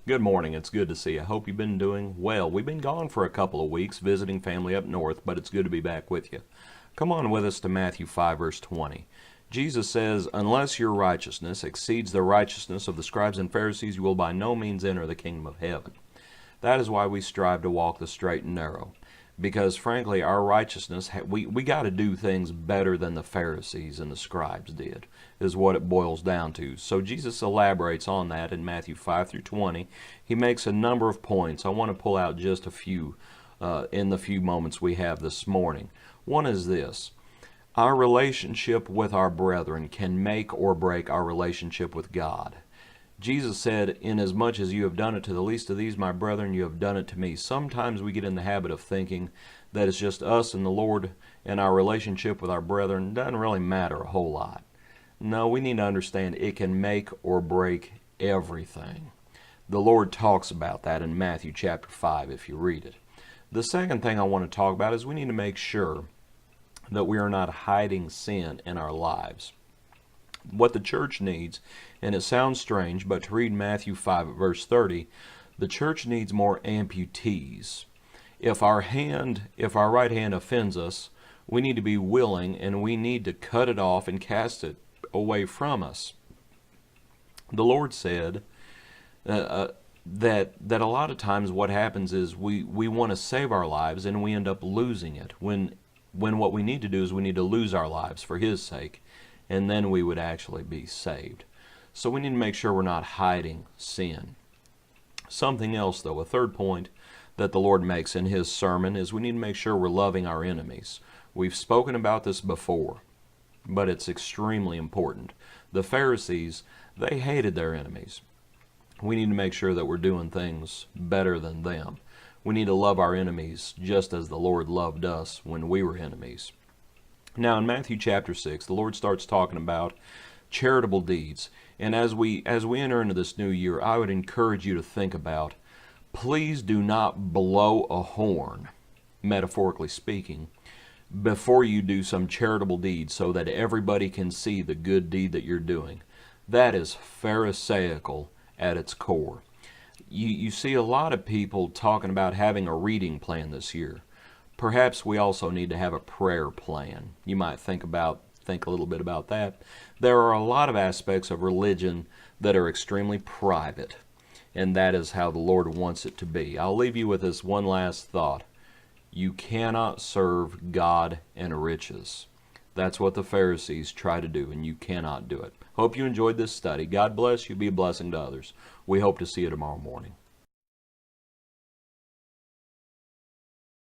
Good morning. It's good to see you. I hope you've been doing well. We've been gone for a couple of weeks visiting family up north, but it's good to be back with you. Come on with us to Matthew 5, verse 20. Jesus says, "Unless your righteousness exceeds the righteousness of the scribes and Pharisees, you will by no means enter the kingdom of heaven." That is why we strive to walk the straight and narrow. Because frankly, our righteousness, we got to do things better than the Pharisees and the scribes did, is what it boils down to. So Jesus elaborates on that in Matthew 5 through 20. He makes a number of points. I want to pull out just a few in the few moments we have this morning. One is this: our relationship with our brethren can make or break our relationship with God. Jesus said, "Inasmuch as you have done it to the least of these, my brethren, you have done it to me." Sometimes we get in the habit of thinking that it's just us and the Lord, and our relationship with our brethren doesn't really matter a whole lot. No, we need to understand it can make or break everything. The Lord talks about that in Matthew chapter 5 if you read it. The second thing I want to talk about is we need to make sure that we are not hiding sin in our lives. What the church needs, and it sounds strange, but to read Matthew 5 verse 30, the church needs more amputees. If our right hand offends us, we need to be willing and we need to cut it off and cast it away from us. The Lord said that a lot of times what happens is we want to save our lives and we end up losing it when what we need to do is we need to lose our lives for His sake, and then we would actually be saved. So we need to make sure we're not hiding sin. Something else, though, a third point that the Lord makes in His sermon is we need to make sure we're loving our enemies. We've spoken about this before, but it's extremely important. The Pharisees, they hated their enemies. We need to make sure that we're doing things better than them. We need to love our enemies just as the Lord loved us when we were enemies. Now in Matthew chapter 6, the Lord starts talking about charitable deeds. And as we enter into this new year, I would encourage you to think about, please do not blow a horn, metaphorically speaking, before you do some charitable deed so that everybody can see the good deed that you're doing. That is Pharisaical at its core. You see a lot of people talking about having a reading plan this year. Perhaps we also need to have a prayer plan. You might think a little bit about that. There are a lot of aspects of religion that are extremely private, and that is how the Lord wants it to be. I'll leave you with this one last thought. You cannot serve God and riches. That's what the Pharisees try to do, and you cannot do it. Hope you enjoyed this study. God bless you. Be a blessing to others. We hope to see you tomorrow morning.